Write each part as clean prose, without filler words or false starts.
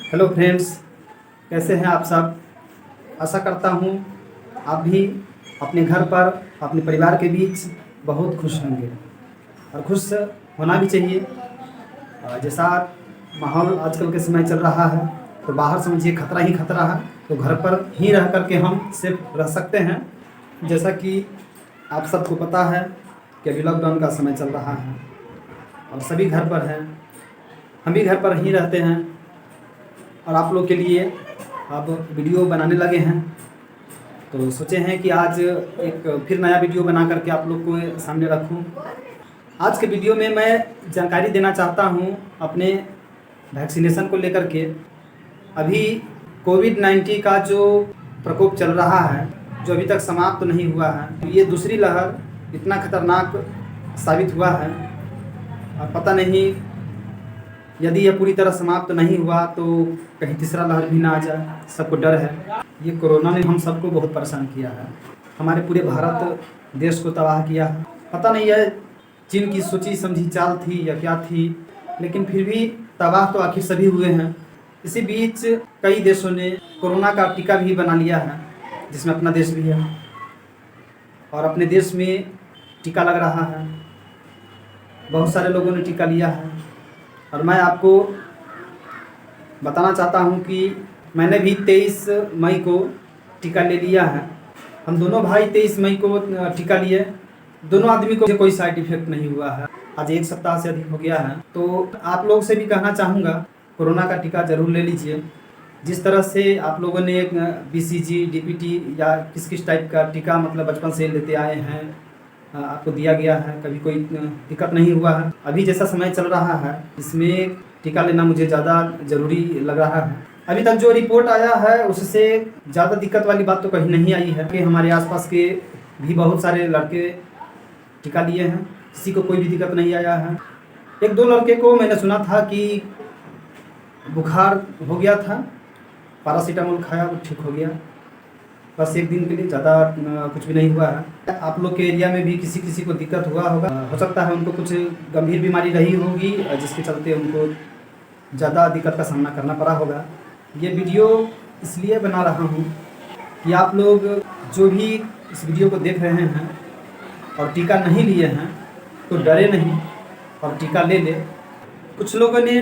Hello friends, कैसे हैं आप सब। आशा करता हूँ आप भी अपने घर पर अपने परिवार के बीच बहुत खुश होंगे और खुश होना भी चाहिए। जैसा माहौल आजकल के समय चल रहा है तो बाहर समझिए खतरा ही खतरा है, तो घर पर ही रह कर के हम सिर्फ रह सकते हैं। जैसा कि आप सबको पता है कि अभी लॉकडाउन का समय चल रहा है और सभी घर पर हैं, हम भी घर पर ही रहते हैं और आप लोग के लिए अब वीडियो बनाने लगे हैं। तो सोचे हैं कि आज एक फिर नया वीडियो बना करके आप लोग को सामने रखूं। आज के वीडियो में मैं जानकारी देना चाहता हूं अपने वैक्सीनेशन को लेकर के। अभी कोविड-19 का जो प्रकोप चल रहा है, जो अभी तक समाप्त तो नहीं हुआ है, तो ये दूसरी लहर इतना खतरनाक साबित हुआ है और पता नहीं यदि यह पूरी तरह समाप्त नहीं हुआ तो कहीं तीसरा लहर भी ना आ जाए, सबको डर है। ये कोरोना ने हम सबको बहुत परेशान किया है, हमारे पूरे भारत देश को तबाह किया है। पता नहीं है चीन की सोची समझी चाल थी या क्या थी, लेकिन फिर भी तबाह तो आखिर सभी हुए हैं। इसी बीच कई देशों ने कोरोना का टीका भी बना लिया है, जिसमें अपना देश भी है और अपने देश में टीका लग रहा है। बहुत सारे लोगों ने टीका लिया है और मैं आपको बताना चाहता हूं कि मैंने भी 23 मई को टीका ले लिया है। हम दोनों भाई 23 मई को टीका लिए, दोनों आदमी को कोई साइड इफेक्ट नहीं हुआ है। आज एक सप्ताह से अधिक हो गया है। तो आप लोग से भी कहना चाहूँगा, कोरोना का टीका ज़रूर ले लीजिए। जिस तरह से आप लोगों ने BCG, DPT या किस किस टाइप का टीका मतलब बचपन से लेते आए हैं, आपको दिया गया है, कभी कोई दिक्कत नहीं हुआ है। अभी जैसा समय चल रहा है इसमें टीका लेना मुझे ज़्यादा ज़रूरी लग रहा है। अभी तक जो रिपोर्ट आया है उससे ज़्यादा दिक्कत वाली बात तो कहीं नहीं आई है कि हमारे आसपास के भी बहुत सारे लड़के टीका लिए हैं, किसी को कोई भी दिक्कत नहीं आया है। एक दो लड़के को मैंने सुना था कि बुखार हो गया था, पैरासीटामोल खाया वो ठीक हो गया, बस एक दिन के लिए, ज़्यादा कुछ भी नहीं हुआ है। आप लोग के एरिया में भी किसी किसी को दिक्कत हुआ होगा, हो सकता है उनको कुछ गंभीर बीमारी रही होगी जिसके चलते उनको ज़्यादा दिक्कत का सामना करना पड़ा होगा। ये वीडियो इसलिए बना रहा हूँ कि आप लोग जो भी इस वीडियो को देख रहे हैं और टीका नहीं लिए हैं तो डरे नहीं और टीका ले ले। कुछ लोगों ने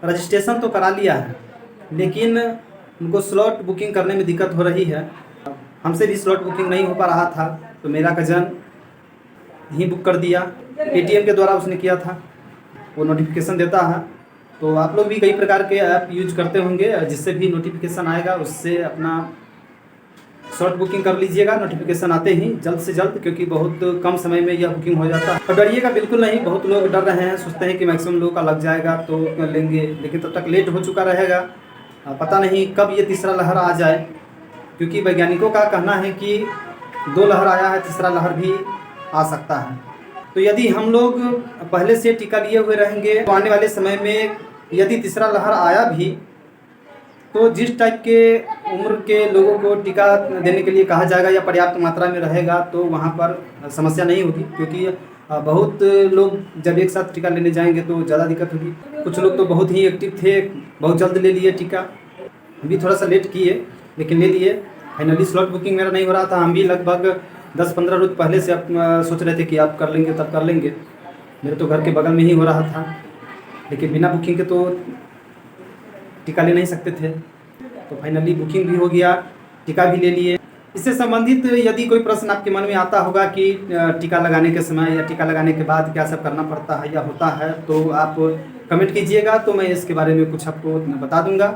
रजिस्ट्रेशन तो करा लिया है लेकिन उनको स्लॉट बुकिंग करने में दिक्कत हो रही है। हमसे भी स्लॉट बुकिंग नहीं हो पा रहा था तो मेरा कज़न ही बुक कर दिया, पेटीएम के द्वारा उसने किया था, वो नोटिफिकेशन देता है। तो आप लोग भी कई प्रकार के ऐप यूज करते होंगे जिससे भी नोटिफिकेशन आएगा, उससे अपना स्लॉट बुकिंग कर लीजिएगा नोटिफिकेशन आते ही जल्द से जल्द, क्योंकि बहुत कम समय में यह बुकिंग हो जाता है। और डरिएगा बिल्कुल नहीं, बहुत लोग डर रहे हैं, सोचते हैं कि मैक्सिमम लोग का लग जाएगा तो लेंगे, लेकिन तब तक लेट हो चुका रहेगा। पता नहीं कब ये तीसरा लहर आ जाए, क्योंकि वैज्ञानिकों का कहना है कि 2 लहर आया है, तीसरा लहर भी आ सकता है। तो यदि हम लोग पहले से टीका लिए हुए रहेंगे तो आने वाले समय में यदि तीसरा लहर आया भी तो जिस टाइप के उम्र के लोगों को टीका देने के लिए कहा जाएगा या पर्याप्त मात्रा में रहेगा तो वहाँ पर समस्या नहीं होगी, क्योंकि बहुत लोग जब एक साथ टीका लेने जाएंगे तो ज़्यादा दिक्कत होगी। कुछ लोग तो बहुत ही एक्टिव थे, बहुत जल्द ले लिए टीका, हम भी थोड़ा सा लेट किए लेकिन ले लिए। फाइनली स्लॉट बुकिंग मेरा नहीं हो रहा था, हम भी लगभग 10-15 रोज पहले से सोच रहे थे कि आप कर लेंगे तब कर लेंगे। मेरे तो घर के बगल में ही हो रहा था, लेकिन बिना बुकिंग के तो टीका ले नहीं सकते थे। तो फाइनली बुकिंग भी हो गया, टीका भी ले लिए। इससे संबंधित यदि कोई प्रश्न आपके मन में आता होगा कि टीका लगाने के समय या टीका लगाने के बाद क्या सब करना पड़ता है या होता है, तो आप कमेंट कीजिएगा तो मैं इसके बारे में कुछ आपको बता दूंगा,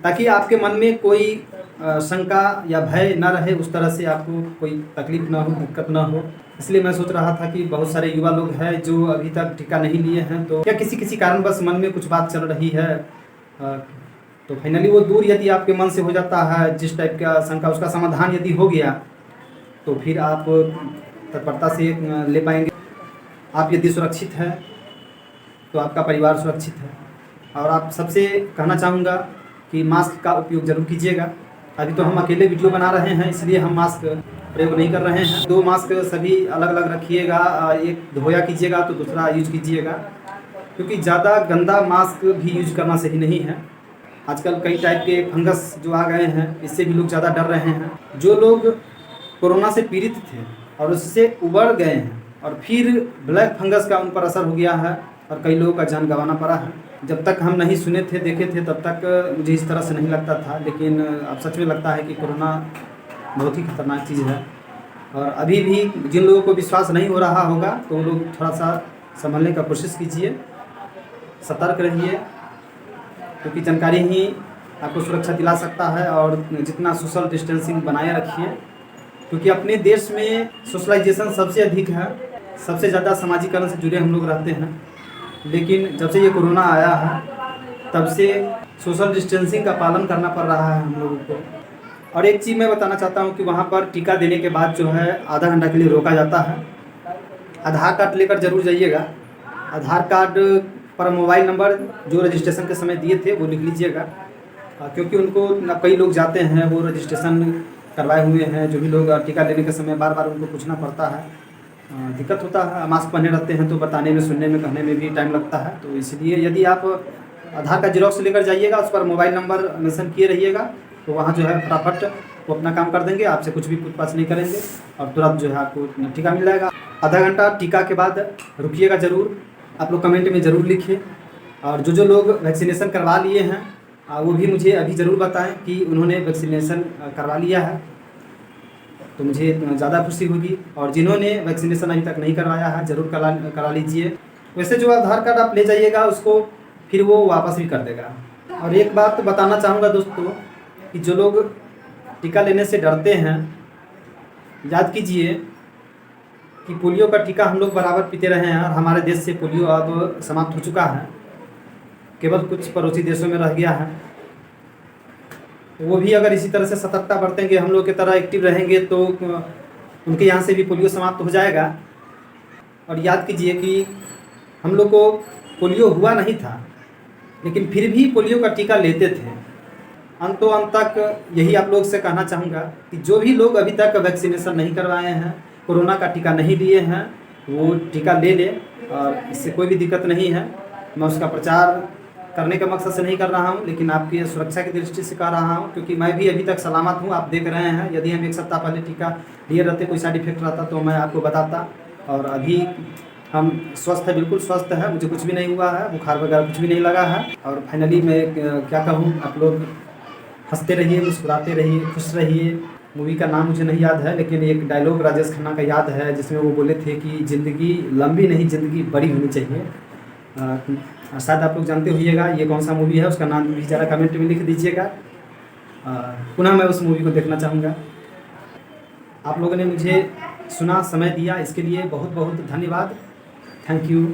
ताकि आपके मन में कोई शंका या भय ना रहे, उस तरह से आपको कोई तकलीफ ना हो, दिक्कत ना हो। इसलिए मैं सोच रहा था कि बहुत सारे युवा लोग हैं जो अभी तक टीका नहीं लिए हैं, तो क्या किसी कारणवश मन में कुछ बात चल रही है तो फाइनली वो दूर यदि आपके मन से हो जाता है, जिस टाइप का शंका उसका समाधान यदि हो गया तो फिर आप तत्परता से ले पाएंगे। आप यदि सुरक्षित हैं तो आपका परिवार सुरक्षित है। और आप सबसे कहना चाहूँगा कि मास्क का उपयोग ज़रूर कीजिएगा। अभी तो हम अकेले वीडियो बना रहे हैं इसलिए हम मास्क प्रयोग नहीं कर रहे हैं। 2 मास्क सभी अलग अलग रखिएगा, एक धोया कीजिएगा तो दूसरा यूज कीजिएगा। क्योंकि ज़्यादा गंदा मास्क भी यूज करना सही नहीं है। आजकल कई टाइप के फंगस जो आ गए हैं, इससे भी लोग ज़्यादा डर रहे हैं। जो लोग कोरोना से पीड़ित थे और उससे उबर गए हैं और फिर ब्लैक फंगस का उन पर असर हो गया है और कई लोगों का जान गंवाना पड़ा है। जब तक हम नहीं सुने थे, देखे थे, तब तक मुझे इस तरह से नहीं लगता था, लेकिन अब सच में लगता है कि कोरोना बहुत ही खतरनाक चीज़ है। और अभी भी जिन लोगों को विश्वास नहीं हो रहा होगा तो वो लोग थोड़ा सा संभलने का कोशिश कीजिए, सतर्क रहिए, क्योंकि जानकारी ही आपको सुरक्षा दिला सकता है। और जितना सोशल डिस्टेंसिंग बनाए रखिए, क्योंकि अपने देश में सोशलाइजेशन सबसे अधिक है, सबसे ज़्यादा सामाजिकरण से जुड़े हम लोग रहते हैं। लेकिन जब से ये कोरोना आया है तब से सोशल डिस्टेंसिंग का पालन करना पड़ रहा है हम लोगों को। और एक चीज़ मैं बताना चाहता हूँ कि वहाँ पर टीका देने के बाद जो है आधा घंटा के लिए रोका जाता है। आधार कार्ड लेकर ज़रूर जाइएगा। आधार कार्ड पर मोबाइल नंबर जो रजिस्ट्रेशन के समय दिए थे वो लिख लीजिएगा, क्योंकि उनको कई लोग जाते हैं वो रजिस्ट्रेशन करवाए हुए हैं। जो भी लोग टीका लेने के समय बार बार उनको पूछना पड़ता है, दिक्कत होता है। मास्क पहने रहते हैं तो बताने में, सुनने में, कहने में भी टाइम लगता है। तो इसलिए यदि आप आधार का जेरॉक्स लेकर जाइएगा, उस पर मोबाइल नंबर मेंशन किए रहिएगा, तो वहाँ जो है फटाफट वो अपना काम कर देंगे, आपसे कुछ भी पूछताछ नहीं करेंगे और तुरंत जो है आपको टीका मिल जाएगा। आधा घंटा टीका के बाद रुकिएगा ज़रूर। आप लोग कमेंट में ज़रूर लिखिए। और जो लोग वैक्सीनेशन करवा लिए हैं वो भी मुझे अभी ज़रूर बताएं कि उन्होंने वैक्सीनेशन करवा लिया है, तो मुझे ज़्यादा खुशी होगी। और जिन्होंने वैक्सीनेशन अभी तक नहीं करवाया है ज़रूर करा लीजिए। वैसे जो आधार कार्ड आप ले जाइएगा उसको फिर वो वापस भी कर देगा। और एक बात बताना चाहूँगा दोस्तों कि जो लोग टीका लेने से डरते हैं, याद कीजिए कि पोलियो का टीका हम लोग बराबर पीते रहे हैं और हमारे देश से पोलियो अब समाप्त हो चुका है, केवल कुछ पड़ोसी देशों में रह गया है। वो भी अगर इसी तरह से सतर्कता बरतेंगे, हम लोग की तरह एक्टिव रहेंगे, तो उनके यहाँ से भी पोलियो समाप्त हो जाएगा। और याद कीजिए कि हम लोग को पोलियो हुआ नहीं था, लेकिन फिर भी पोलियो का टीका लेते थे। अंतों अंत तक यही आप लोग से कहना चाहूँगा कि जो भी लोग अभी तक वैक्सीनेशन नहीं करवाए हैं, कोरोना का टीका नहीं लिए हैं, वो टीका ले लें और इससे कोई भी दिक्कत नहीं है। मैं उसका प्रचार करने का मकसद से नहीं कर रहा हूं, लेकिन आपकी सुरक्षा की दृष्टि से कह रहा हूं, क्योंकि मैं भी अभी तक सलामत हूं। आप देख रहे हैं, यदि हम एक सप्ताह पहले टीका लिए रहते, कोई साइड इफेक्ट रहता तो मैं आपको बताता। और अभी हम स्वस्थ है, बिल्कुल स्वस्थ है, मुझे कुछ भी नहीं हुआ है, बुखार वगैरह कुछ भी नहीं लगा है। और फाइनली मैं क्या कहूँ, आप लोग हंसते रहिए, मुस्कुराते रहिए, खुश रहिए। मूवी का नाम मुझे नहीं याद है, लेकिन एक डायलॉग राजेश खन्ना का याद है जिसमें वो बोले थे कि ज़िंदगी लंबी नहीं, ज़िंदगी बड़ी होनी चाहिए। शायद आप लोग जानते होइएगा ये कौन सा मूवी है, उसका नाम भी ज़रा कमेंट में लिख दीजिएगा। पुनः मैं उस मूवी को देखना चाहूँगा। आप लोगों ने मुझे सुना, समय दिया, इसके लिए बहुत बहुत धन्यवाद। Thank you.